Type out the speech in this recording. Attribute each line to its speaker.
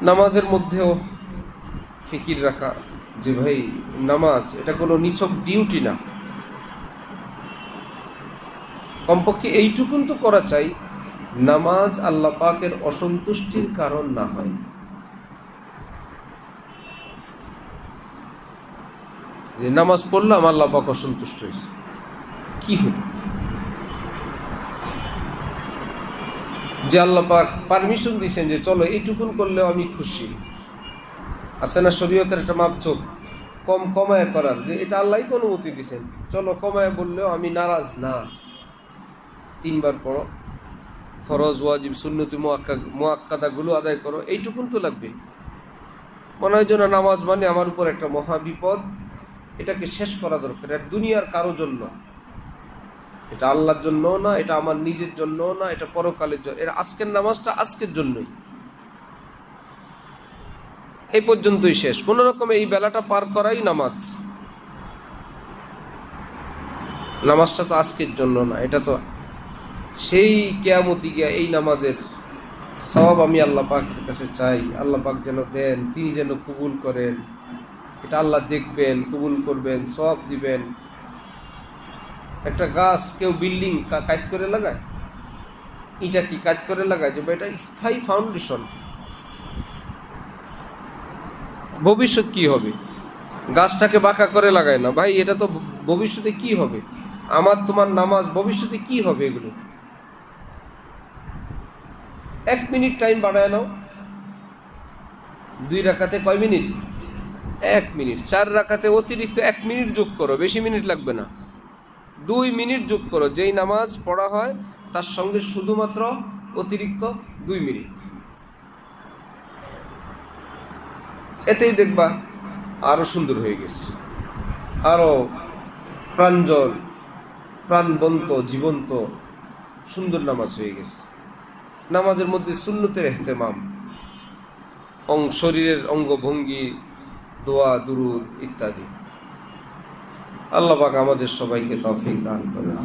Speaker 1: নামাজের মধ্যেও ফিকির রাখা যে ভাই নামাজ এটা কোনো নিছক ডিউটি না, কমপক্ষে এইটুকুন তো করা চাই নামাজ আল্লাহ পাকের অসন্তুষ্টির কারণ না হয়। যে নামাজ পড়লাম আল্লাহ পাক অসন্তুষ্ট হয়েছে, কি হলো? যে আল্লাহ পাক পারমিশন দিয়েছেন যে চলো এইটুকুন করলেও আমি খুশি। আছে না শরীয়তের একটা মাপঝোপ কমায় করার, যে এটা আল্লাহই তো অনুমতি দিয়েছেন, চলো কমায় বললেও আমি নারাজ না। 3 বার পড়ো, ফরজ ওয়াজিব সুন্নতি মুআক্কাদা গুলো আদায় করো, এইটুকুন তো লাগবে। মনে হয় যেন নামাজ মানে আমার উপর একটা মহা বিপদ, এটাকে শেষ করা দরকার। এটা দুনিয়ার কারো জন্য, এটা আল্লাহর জন্য না, এটা আমার নিজের জন্য না, এটা পরকালের জন্য। এর আজকের নামাজটা আজকের জন্যই, এই পর্যন্তই শেষ। কোন রকম এই বেলাটা পার করাই নামাজ। নামাজটা তো আজকের জন্য না, এটা তো সেই কিয়ামতি গিয়া এই নামাজের সওয়াব আমি আল্লাহ পাকের কাছে চাই। আল্লাহ পাক যেন দেন, তিনি যেন কবুল করেন। এটা আল্লাহ দেখবেন, কবুল করবেন, সওয়াব দিবেন। একটা গাছ কেউ বিল্ডিং কাজ করে লাগায়, এটা কি কাজ করে লাগায় যে এটা স্থায়ী ফাউন্ডেশন, ভবিষ্যৎ কি হবে? গাছটাকে বাঁকা করে লাগায় না ভাই, এটা তো ভবিষ্যতে কি হবে, আমার তোমার নামাজ ভবিষ্যতে কি হবে। এগুলো 1 মিনিট টাইম বাড়ায় নাও, 2 রাকাতে কয় মিনিট? 1 মিনিট। 4 রাকাতে অতিরিক্ত 1 মিনিট যোগ করো, বেশি মিনিট লাগবে না, 2 মিনিট যোগ করো। যেই নামাজ পড়া হয় তার সঙ্গে শুধুমাত্র অতিরিক্ত 2 মিনিট, এতেই দেখবা আরো সুন্দর হয়ে গেছে, আরো প্রাঞ্জল, প্রাণবন্ত, জীবন্ত, সুন্দর নামাজ হয়ে গেছে। নামাজের মধ্যে সুন্নতের ইহতেমাম, শরীরের অঙ্গভঙ্গি, দোয়া, দুরূদ ইত্যাদি। আল্লাহ পাক আমাদের সবাইকে তৌফিক দান করেন।